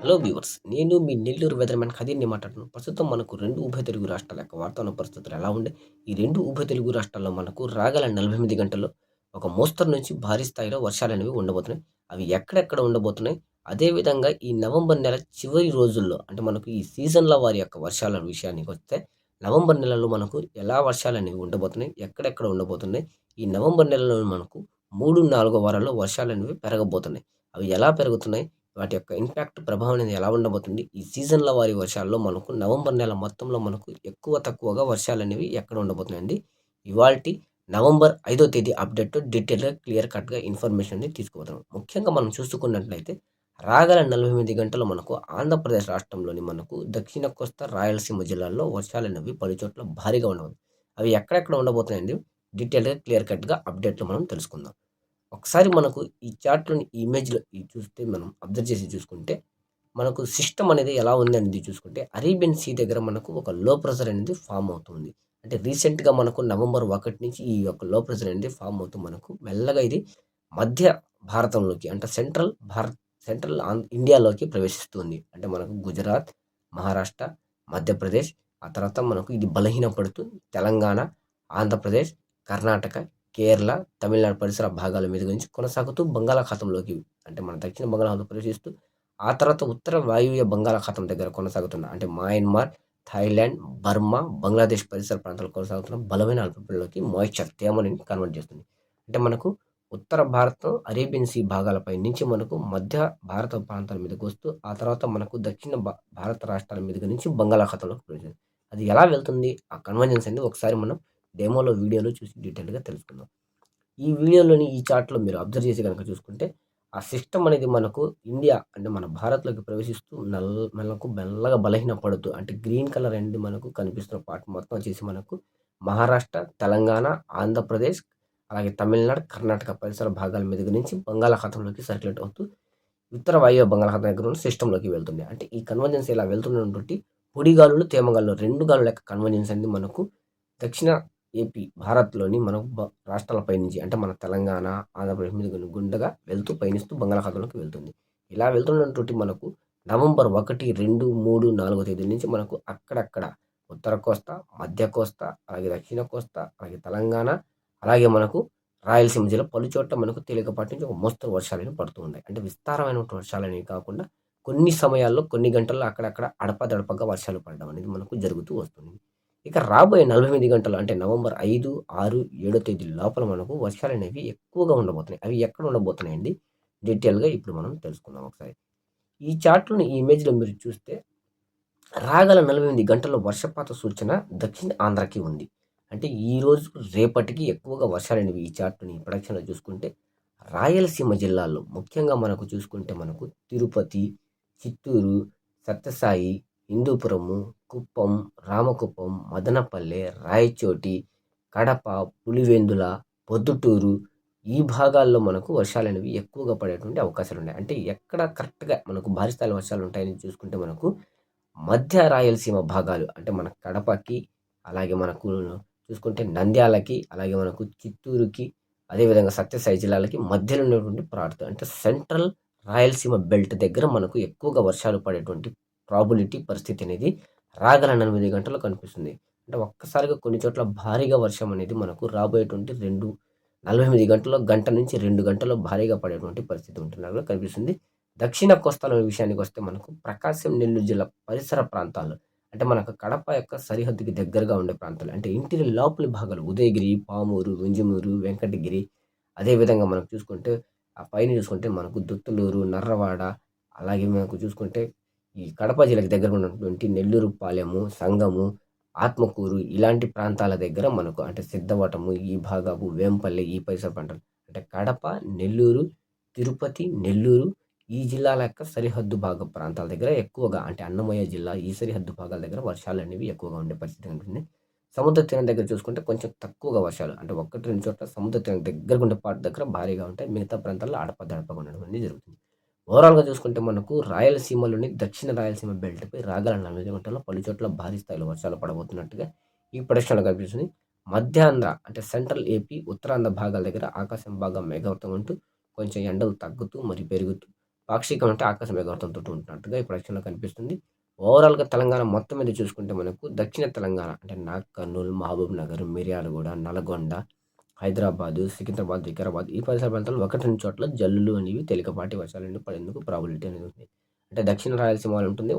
Hello viewers. నేను మీ Nellore weatherman ఖదీర్‌ని మాట్లాడుతున్నాను. ప్రస్తుతం మనకు 2 ఉభయ తెలుగు రాష్ట్రాల యొక్క వాతావరణ పరిస్థితులు ఎలా ఉండే? ఈ 2 ఉభయ తెలుగు రాష్ట్రాల్లో మనకు రాగల 48 గంటల్లో ఒక మోస్తరు నుంచి భారీ స్థాయిలో వర్షాలనేవి ఉండబోతున్నాయి. అవి ఎక్కడెక్కడ ఉండబోతున్నాయి? అదే విధంగా ఈ నవంబర్ నెల చివరి రోజుల్లో అంటే మనకు ఈ సీజన్‌ల వారి యొక్క వర్షాల విషయానికొస్తే నవంబర్ నెలలో మనకు ఎలా వర్షాలనేవి ఉండబోతున్నాయి? ఎక్కడెక్కడ ఉండబోతున్నాయి? ఈ నవంబర్ నెలలో మనకు 3, 4 వారాల్లో వర్షాలనేవి పెరగబోతున్నాయి. అవి ఎలా పెరుగుతున్నాయి? వాటి యొక్క ఇంపాక్ట్ ప్రభావం అనేది ఎలా ఉండబోతుంది? ఈ సీజన్‌ల వారి వర్షాల్లో మనకు నవంబర్ నెల మొత్తంలో మనకు ఎక్కువ తక్కువగా వర్షాలనేవి ఎక్కడ ఉండబోతున్నాయండి? ఇవాల్టి నవంబర్ 5వ తేదీ అప్డేట్ డీటెయిల్‌గా క్లియర్ కట్‌గా ఇన్ఫర్మేషన్ అనేది తీసుకుపోతున్నాం. ముఖ్యంగా మనం చూసుకున్నట్లయితే రాగల 48 గంటలు మనకు ఆంధ్రప్రదేశ్ రాష్ట్రంలోని మనకు దక్షిణ కోస్తా, రాయలసీమ జిల్లాల్లో వర్షాలనేవి పలుచోట్ల భారీగా ఉండబోతున్నాయి. అవి ఎక్కడెక్కడ ఉండబోతున్నాయండి? డీటెయిల్‌గా క్లియర్ కట్‌గా అప్డేట్‌లో మనం తెలుసుకుందాం. ఒకసారి మనకు ఈ చార్ట్‌లోని ఈ ఇమేజ్‌లో ఇది చూస్తే మనం అబ్జర్వ్ చేసి చూసుకుంటే, మనకు సిస్టమ్ అనేది ఎలా ఉందనేది చూసుకుంటే, అరేబియన్ సీ దగ్గర మనకు ఒక లో ప్రెషర్ అనేది ఫార్మ్ అవుతుంది. అంటే రీసెంట్‌గా మనకు నవంబర్ 1 నుంచి ఈ యొక్క లో ప్రెషర్ అనేది ఫార్మ్ అవుతూ మనకు మెల్లగా ఇది మధ్య భారతంలోకి అంటే సెంట్రల్ ఇండియాలోకి ప్రవేశిస్తుంది. అంటే మనకు గుజరాత్, మహారాష్ట్ర, మధ్యప్రదేశ్, ఆ తర్వాత మనకు ఇది బలహీనపడుతూ తెలంగాణ, ఆంధ్రప్రదేశ్, కర్ణాటక, కేరళ, తమిళనాడు పరిసర భాగాల మీదుగా నుంచి కొనసాగుతూ బంగాళాఖాతంలోకి అంటే మన దక్షిణ బంగాళాఖాతం ప్రవేశిస్తూ, ఆ తర్వాత ఉత్తర వాయువ్య బంగాళాఖాతం దగ్గర కొనసాగుతున్న అంటే మయన్మార్, థాయిలాండ్, బర్మా, బంగ్లాదేశ్ పరిసర ప్రాంతాల్లో కొనసాగుతున్న బలమైన అల్పపీడనంలోకి మాయిశ్చర్ తేమని కన్వర్ట్ చేస్తుంది. అంటే మనకు ఉత్తర భారతం, అరేబియన్ సీ భాగాలపై నుంచి మనకు మధ్య భారత ప్రాంతాల మీదకి వస్తూ, ఆ తర్వాత మనకు దక్షిణ భారత రాష్ట్రాల మీదుగా నుంచి బంగాళాఖాతంలోకి ప్రవేశిస్తుంది. అది ఎలా వెళ్తుంది? ఆ కన్వర్జెన్స్ అనేది ఒకసారి మనం డెమోలో, వీడియోలో చూసి డీటెయిల్‌గా తెలుసుకుందాం. ఈ వీడియోలోని ఈ చార్ట్‌లో మీరు అబ్జర్వ్ చేసి గనక చూసుకుంటే, ఆ సిస్టమ్ అనేది మనకు ఇండియా అంటే మన భారత్‌లోకి ప్రవేశిస్తూ మనకు మెల్లగా బలహీనపడుతూ అంటే గ్రీన్ కలర్ అనేది మనకు కనిపిస్తున్న పార్ట్ మొత్తం వచ్చేసి మనకు మహారాష్ట్ర, తెలంగాణ, ఆంధ్రప్రదేశ్, అలాగే తమిళనాడు, కర్ణాటక పరిసర భాగాల మీదుగా నుంచి బంగాళాఖాతంలోకి సర్క్యులేట్ అవుతూ ఉత్తర వాయువ్య బంగాళాఖాతం దగ్గర ఉన్న సిస్టమ్‌లోకి వెళ్తుంది. అంటే ఈ కన్వర్జెన్స్ ఇలా వెళ్తున్నటువంటి పొడి గాలులు, తేమ గాలులు 2 గాలుల యొక్క కన్వర్జెన్స్ అనేది మనకు దక్షిణ ఏపీ భారత్‌లోని మనకు రాష్ట్రాల పైనుంచి అంటే మన తెలంగాణ, ఆంధ్రప్రదేశ్ మీద గుండగా వెళ్తూ పయనిస్తూ బంగాళాఖాతంలోకి వెళ్తుంది. ఇలా వెళ్తున్నటువంటి మనకు నవంబర్ 1, 2, 3, 4 తేదీల నుంచి మనకు అక్కడక్కడ ఉత్తర కోస్తా, మధ్య కోస్తా, అలాగే దక్షిణ కోస్తా, అలాగే తెలంగాణ, అలాగే మనకు రాయలసీమ జిల్లా పలుచోట్ల మనకు తేలికపాటి నుంచి ఒక మోస్తరు వర్షాలనేవి పడుతూ ఉన్నాయి. అంటే విస్తారమైనటువంటి వర్షాలనేవి కాకుండా కొన్ని సమయాల్లో, కొన్ని గంటల్లో అక్కడక్కడ అడపాదడపగా వర్షాలు పడడం అనేది మనకు జరుగుతూ వస్తుంది. ఇక రాబోయే 48 గంటలు అంటే నవంబర్ 5, 6, 7 తేదీల లోపల మనకు వర్షాలనేవి ఎక్కువగా ఉండబోతున్నాయి. అవి ఎక్కడ ఉండబోతున్నాయండి? డీటెయిల్‌గా ఇప్పుడు మనం తెలుసుకుందాం ఒకసారి. ఈ చార్ట్‌లోని ఈ ఇమేజ్‌లో మీరు చూస్తే రాగల 48 గంటల్లో వర్షపాత సూచన దక్షిణ ఆంధ్రాకి ఉంది. అంటే ఈరోజు, రేపటికి ఎక్కువగా వర్షాలనేవి ఈ చార్ట్‌ని ప్రొడక్షన్‌లో చూసుకుంటే రాయలసీమ జిల్లాల్లో ముఖ్యంగా మనకు చూసుకుంటే మనకు తిరుపతి, చిత్తూరు, సత్యసాయి, హిందూపురము, కుప్పం, రామకుప్పం, మదనపల్లె, రాయచోటి, కడప, పులివెందుల, పొద్దుటూరు ఈ భాగాల్లో మనకు వర్షాలనేవి ఎక్కువగా పడేటువంటి అవకాశాలున్నాయి. అంటే ఎక్కడ కరెక్ట్‌గా మనకు భారీ స్థాయిలో వర్షాలుంటాయని చూసుకుంటే మనకు మధ్య రాయలసీమ భాగాలు అంటే మన కడపకి, అలాగే మనకు చూసుకుంటే నంద్యాలకి, అలాగే మనకు చిత్తూరుకి, అదేవిధంగా సత్యసాయి జిల్లాలకి మధ్యలో ఉన్నటువంటి ప్రాంతం అంటే సెంట్రల్ రాయలసీమ బెల్ట్ దగ్గర మనకు ఎక్కువగా వర్షాలు పడేటువంటి ప్రాబబిలిటీ పరిస్థితి అనేది రాగల 48 గంటల్లో కనిపిస్తుంది. అంటే ఒక్కసారిగా కొన్ని చోట్ల భారీగా వర్షం అనేది మనకు రాబోయేటువంటి 48 గంటల్లో గంట నుంచి 2 గంటల్లో భారీగా పడేటువంటి పరిస్థితి ఉంటున్నట్టుగా కనిపిస్తుంది. దక్షిణ కోస్తాల విషయానికొస్తే మనకు ప్రకాశం, నెల్లూరు జిల్లా పరిసర ప్రాంతాల్లో అంటే మనకు కడప యొక్క సరిహద్దుకి దగ్గరగా ఉండే ప్రాంతాలు అంటే ఇంటీరియర్ లోపలి భాగాలు ఉదయగిరి, పామూరు, వింజమూరు, వెంకటగిరి, అదేవిధంగా మనకు చూసుకుంటే ఆ పైన చూసుకుంటే మనకు దుత్తులూరు, నర్రవాడ, అలాగే మనకు చూసుకుంటే ఈ కడప జిల్లాకి దగ్గరగా ఉన్నటువంటి నెల్లూరు పాలెము, సంగము, ఆత్మకూరు ఇలాంటి ప్రాంతాల దగ్గర మనకు అంటే సిద్ధవటము, ఈ భాగపు వేంపల్లి ఈ పరిసర ప్రాంతాలు అంటే కడప, నెల్లూరు, తిరుపతి, నెల్లూరు ఈ జిల్లాల యొక్క సరిహద్దు భాగ ప్రాంతాల దగ్గర ఎక్కువగా అంటే అన్నమయ్య జిల్లా ఈ సరిహద్దు భాగాల దగ్గర వర్షాలనేవి ఎక్కువగా ఉండే పరిస్థితి కనిపిస్తుంది. సముద్ర తీరం దగ్గర చూసుకుంటే కొంచెం తక్కువగా వర్షాలు అంటే 1, 2 చోట్ల సముద్ర తీరం దగ్గరగా ఉండే పార్ట్ దగ్గర భారీగా ఉంటాయి. మిగతా ప్రాంతాల్లో అడపదడపగా ఉండడం అనేది జరుగుతుంది. ఓవరాల్‌గా చూసుకుంటే మనకు రాయలసీమలోని దక్షిణ రాయలసీమ బెల్ట్‌పై రాగల 48 గంటల్లో పలుచోట్ల భారీ స్థాయిలో వర్షాలు పడబోతున్నట్టుగా ఈ ప్రొడిక్షన్‌లో కనిపిస్తుంది. మధ్యాంధ్ర అంటే సెంట్రల్ ఏపీ, ఉత్తరాంధ్ర భాగాల దగ్గర ఆకాశం బాగా మేఘావృతం ఉంటూ కొంచెం ఎండలు తగ్గుతూ మరి పెరుగుతూ పాక్షికం అంటే ఆకాశ మేఘావృతంతో ఉంటున్నట్టుగా ఈ ప్రొజెక్షన్‌లో కనిపిస్తుంది. ఓవరాల్‌గా తెలంగాణ మొత్తం మీద చూసుకుంటే మనకు దక్షిణ తెలంగాణ అంటే కర్నూలు, మహబూబ్ నగర్, మిర్యాలగూడ, నల్గొండ, హైదరాబాదు, సికింద్రాబాద్, వికారాబాద్ ఈ పరిసర ప్రాంతాల్లో 1, 2 చోట్ల జల్లులు అనేవి తేలికపాటి వర్షాలనేవి పడేందుకు ప్రాబబిలిటీ అనేది ఉంది. అంటే దక్షిణ రాయలసీమలో ఉంటుంది.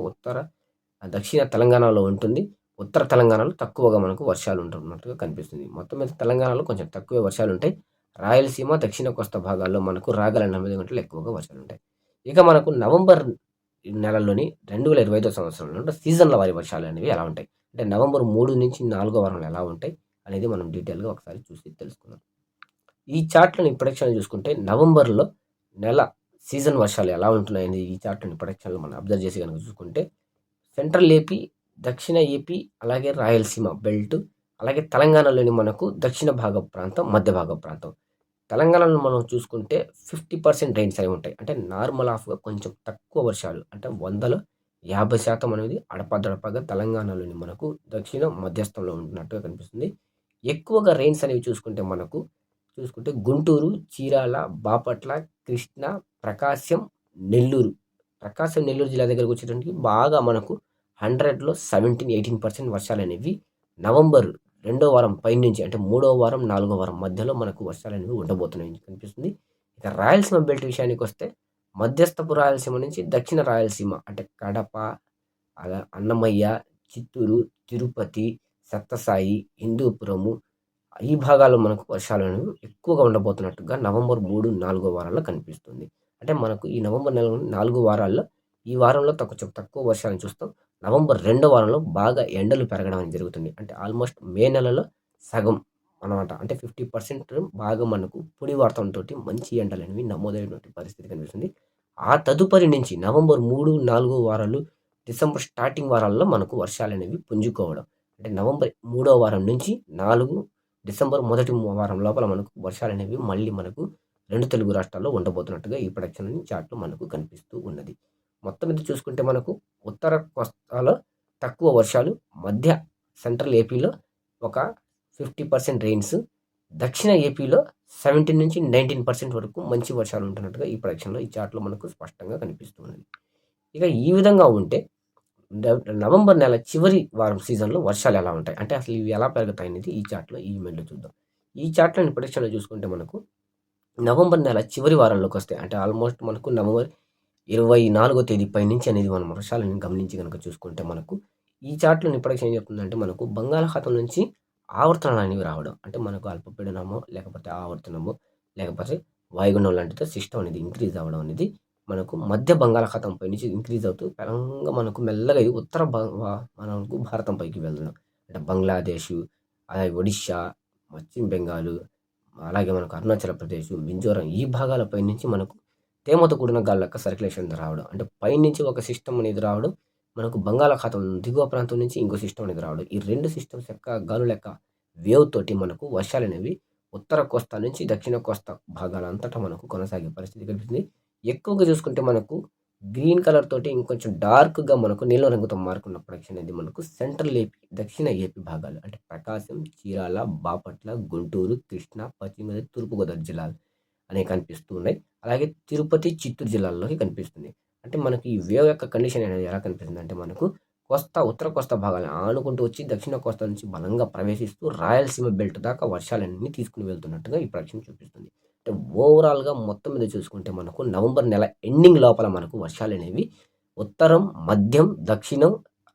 దక్షిణ తెలంగాణలో ఉంటుంది. ఉత్తర తెలంగాణలో తక్కువగా మనకు వర్షాలు ఉంటున్నట్టుగా కనిపిస్తుంది. మొత్తం మీద తెలంగాణలో కొంచెం తక్కువే వర్షాలుంటాయి. రాయలసీమ, దక్షిణ కోస్తా భాగాల్లో మనకు రాగల 40 గంటలు ఎక్కువగా వర్షాలుంటాయి. ఇక మనకు నవంబర్ నెలలోని 2025 సంవత్సరంలో సీజన్ల వారి వర్షాలు అనేవి ఎలా ఉంటాయి? అంటే నవంబర్ 3 నుంచి 4 వారంలో ఎలా ఉంటాయి? అనేది మనం డీటెయిల్‌గా ఒకసారి చూసి తెలుసుకుందాం. ఈ చార్ట్‌లోని ప్రొడిక్షన్ చూసుకుంటే నవంబర్‌లో నెల సీజన్ వర్షాలు ఎలా ఉంటున్నాయని ఈ చార్ట్‌లోని ప్రొడిక్షన్‌లో మనం అబ్జర్వ్ చేసి గనుక చూసుకుంటే సెంట్రల్ ఏపీ, దక్షిణ ఏపీ, అలాగే రాయలసీమ బెల్ట్, అలాగే తెలంగాణలోని మనకు దక్షిణ భాగ ప్రాంతం, మధ్య భాగ ప్రాంతం. తెలంగాణలో మనం చూసుకుంటే 50% రైన్స్ అనేవి ఉంటాయి. అంటే నార్మల్ ఆఫ్‌గా కొంచెం తక్కువ వర్షాలు అంటే 100లో 50% అనేది అడపాదడపాగా తెలంగాణలోని మనకు దక్షిణ మధ్యస్థంలో ఉంటున్నట్టుగా కనిపిస్తుంది. ఎక్కువగా రైన్స్ అనేవి చూసుకుంటే గుంటూరు, చీరాల, బాపట్ల, కృష్ణా, ప్రకాశం, నెల్లూరు. ప్రకాశం, నెల్లూరు జిల్లా దగ్గరకు వచ్చేటప్పటికి బాగా మనకు 100లో 17, 18% వర్షాలనేవి నవంబర్ 2వ వారం పైనుంచి అంటే 3వ వారం, 4వ వారం మధ్యలో మనకు వర్షాలనేవి ఉండబోతున్నాయని కనిపిస్తుంది. ఇక రాయలసీమ బెల్ట్ విషయానికొస్తే మధ్యస్థపు రాయలసీమ నుంచి దక్షిణ రాయలసీమ అంటే కడప, అన్నమయ్య, చిత్తూరు, తిరుపతి, సత్తసాయి, హిందూపురము ఈ భాగాల్లో మనకు వర్షాలనేవి ఎక్కువగా ఉండబోతున్నట్టుగా నవంబర్ 3, 4 వారాల్లో కనిపిస్తుంది. అంటే మనకు ఈ నవంబర్ నెలలోని 4 వారాల్లో ఈ వారంలో కొంచెం తక్కువ వర్షాలను చూస్తాం. నవంబర్ 2వ వారంలో బాగా ఎండలు పెరగడం అనేది జరుగుతుంది. అంటే ఆల్మోస్ట్ మే నెలలో సగం అనమాట. అంటే 50% బాగా మనకు పొడి వాతావరణంతోటి మంచి ఎండలనేవి నమోదైనటువంటి పరిస్థితి కనిపిస్తుంది. ఆ తదుపరి నుంచి నవంబర్ 3, 4 వారాలు, డిసెంబర్ స్టార్టింగ్ వారాల్లో మనకు వర్షాలనేవి పుంజుకోవడం. అంటే నవంబర్ 3వ వారం నుంచి 4 డిసెంబర్ మొదటి వారం లోపల మనకు వర్షాలనేవి మళ్ళీ మనకు 2 తెలుగు రాష్ట్రాల్లో ఉండబోతున్నట్టుగా ఈ ప్రొడిక్షన్ చార్ట్‌లో మనకు కనిపిస్తూ ఉన్నది. మొత్తం మీద చూసుకుంటే మనకు ఉత్తర కోస్తాలో తక్కువ వర్షాలు, మధ్య సెంట్రల్ ఏపీలో ఒక 50% రెయిన్స్, దక్షిణ ఏపీలో 17-19% వరకు మంచి వర్షాలు ఉంటున్నట్టుగా ఈ ప్రొడిక్షన్‌లో ఈ చార్ట్‌లో మనకు స్పష్టంగా కనిపిస్తూ ఉన్నది. ఇక ఈ విధంగా ఉంటే నవంబర్ నెల చివరి వారం సీజన్‌లో వర్షాలు ఎలా ఉంటాయి? అంటే అసలు ఇవి ఎలా పెరుగుతాయనేది ఈ చార్ట్‌లో ఈ ఇమేజ్‌లో చూద్దాం. ఈ చార్ట్‌లోని ప్రొడిక్షన్‌లో చూసుకుంటే మనకు నవంబర్ నెల చివరి వారంలోకొస్తే అంటే ఆల్మోస్ట్ మనకు నవంబర్ 24వ తేదీ పైనుంచి అనేది మనం వర్షాలను గమనించి గనుక చూసుకుంటే మనకు ఈ చార్ట్‌లోని ప్రొడిక్షన్ ఏం చెప్తుందంటే మనకు బంగాళాఖాతం నుంచి ఆవర్తనాలు అనేవి రావడం. అంటే మనకు అల్పపీడనమో, లేకపోతే ఆవర్తనమో, లేకపోతే వాయుగుండం లాంటిదో సిస్టమ్ అనేది ఇంక్రీజ్ అవ్వడం అనేది మనకు మధ్య బంగాళాఖాతం పై నుంచి ఇంక్రీజ్ అవుతూ బలంగా మనకు మెల్లగా ఇది ఉత్తర మనకు భారతం పైకి వెళ్ళడం. అంటే బంగ్లాదేశు, అలాగే ఒడిషా, పశ్చిమ బెంగాలు, అలాగే మనకు అరుణాచల్ ప్రదేశ్, మిజోరం ఈ భాగాల పై నుంచి మనకు తేమతో కూడిన గాలి లెక్క సర్క్యులేషన్ రావడం. అంటే పైనుంచి ఒక సిస్టమ్ అనేది రావడం, మనకు బంగాళాఖాతం దిగువ ప్రాంతం నుంచి ఇంకో సిస్టమ్ అనేది రావడం. ఈ 2 సిస్టమ్స్ యొక్క గాలుల యొక్క వేవ్ తోటి మనకు వర్షాలనేవి ఉత్తర కోస్తా నుంచి దక్షిణ కోస్తా భాగాలంతటా మనకు కొనసాగే పరిస్థితి కనిపిస్తుంది. ఎక్కువగా చూసుకుంటే మనకు గ్రీన్ కలర్ తోటి ఇంకొంచెం డార్క్‌గా మనకు నీలం రంగుతో మారుకున్న ప్రొడక్షన్ అనేది మనకు సెంట్రల్ ఏపీ, దక్షిణ ఏపీ భాగాలు అంటే ప్రకాశం, చీరాల, బాపట్ల, గుంటూరు, కృష్ణా, పశ్చిమ గోదావరి, తూర్పుగోదావరి జిల్లాలు అనేవి కనిపిస్తూ ఉన్నాయి. అలాగే తిరుపతి, చిత్తూరు జిల్లాల్లోకి కనిపిస్తుంది. అంటే మనకి ఈ వేవ్ యొక్క కండిషన్ అనేది ఎలా కనిపిస్తుందంటే మనకు ఉత్తర కోస్తా భాగాలను ఆనుకుంటూ వచ్చి దక్షిణ కోస్తా నుంచి బలంగా ప్రవేశిస్తూ రాయలసీమ బెల్ట్ దాకా వర్షాలన్నీ తీసుకొని వెళ్తున్నట్టుగా ఈ ప్రొడిక్షన్ చూపిస్తుంది. అంటే ఓవరాల్‌గా మొత్తం మీద చూసుకుంటే మనకు నవంబర్ నెల ఎండింగ్ లోపల మనకు వర్షాలనేవి ఉత్తరం, మధ్యం, దక్షిణం,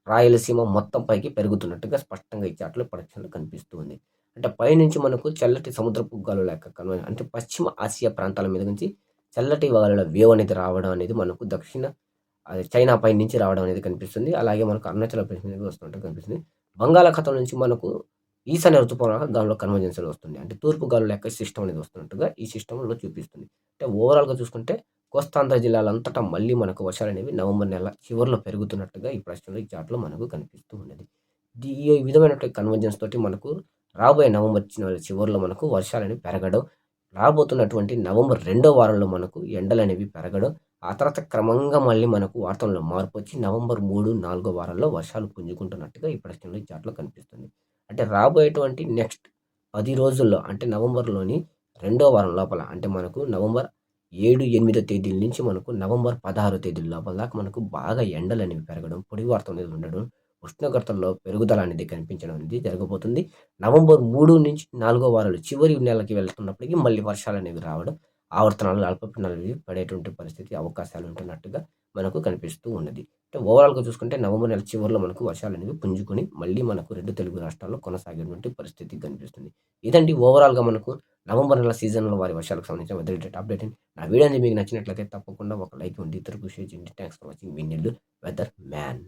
రాయలసీమ మొత్తం పైకి పెరుగుతున్నట్టుగా స్పష్టంగా ఈ చార్ట్‌లో ప్రొడిక్షన్‌లో కనిపిస్తూ ఉంది. అంటే పైనుంచి మనకు చల్లటి సముద్రపు గాలుల యొక్క అంటే పశ్చిమ ఆసియా ప్రాంతాల మీద నుంచి చల్లటి గాలుల వేవ్ అనేది రావడం అనేది మనకు చైనా పై నుంచి రావడం అనేది కనిపిస్తుంది. అలాగే మనకు అరుణాచల్ ప్రదేశ్ నుంచి వస్తున్నట్టు కనిపిస్తుంది. బంగాళాఖాతం నుంచి మనకు ఈశాన్య ఋతుపవనాలు గాలిలో కన్వర్జెన్స్‌లో వస్తుంది. అంటే తూర్పు గాలుల యొక్క సిస్టమ్ అనేది వస్తున్నట్టుగా ఈ సిస్టమ్‌లో చూపిస్తుంది. అంటే ఓవరాల్‌గా చూసుకుంటే కోస్తాంధ్ర జిల్లాలంతటా మళ్ళీ మనకు వర్షాలనేవి నవంబర్ నెల చివరిలో పెరుగుతున్నట్టుగా ఈ ప్రశ్నలో ఈ చార్ట్‌లో మనకు కనిపిస్తూ ఉన్నది. ఈ విధమైనటువంటి కన్వర్జెన్స్ తోటి మనకు రాబోయే నవంబర్ నెల చివరిలో మనకు వర్షాలనేవి పెరగడం, రాబోతున్నటువంటి నవంబర్ 2వ వారంలో మనకు ఎండలనేవి పెరగడం, ఆ తర్వాత క్రమంగా మళ్ళీ మనకు వాతావరణంలో మార్పొచ్చి నవంబర్ 3, 4 వారాల్లో వర్షాలు పుంజుకుంటున్నట్టుగా ఈ ప్రశ్నలో ఈ చార్ట్‌లో కనిపిస్తుంది. అంటే రాబోయేటువంటి నెక్స్ట్ 10 రోజుల్లో అంటే నవంబర్‌లోని 2వ వారం లోపల అంటే మనకు నవంబర్ 7, 8 తేదీల నుంచి మనకు నవంబర్ 16 తేదీల లోపల దాకా మనకు బాగా ఎండలనేవి పెరగడం, పొడి వార్త అనేది ఉండడం, ఉష్ణోగ్రతల్లో పెరుగుదల అనేది కనిపించడం అనేది జరగబోతుంది. నవంబర్ 3-4 వారాలు చివరి నెలకి వెళ్తున్నప్పటికి మళ్ళీ వర్షాలనేవి రావడం, ఆవర్తనాలు అల్పపీడనాలనేవి పడేటువంటి పరిస్థితి అవకాశాలు ఉంటున్నట్టుగా మనకు కనిపిస్తూ ఉన్నది. అంటే ఓవరాల్‌గా చూసుకుంటే నవంబర్ నెల చివరిలో మనకు వర్షాలనేవి పుంజుకొని మళ్ళీ మనకు 2 తెలుగు రాష్ట్రాల్లో కొనసాగేటువంటి పరిస్థితి కనిపిస్తుంది. ఇదండి ఓవరాల్‌గా మనకు నవంబర్ నెల సీజన్‌లో వారి వర్షాలకు సంబంధించిన వెదర్ రిలేటెడ్ అప్డేట్. నా వీడియో అనేది మీకు నచ్చినట్లయితే తప్పకుండా ఒక లైక్ ఇవ్వండి. ఇతరులకు షేర్ చేయండి. థాంక్స్ ఫర్ వాచింగ్ మీ నెల్లూరు వెదర్ మ్యాన్.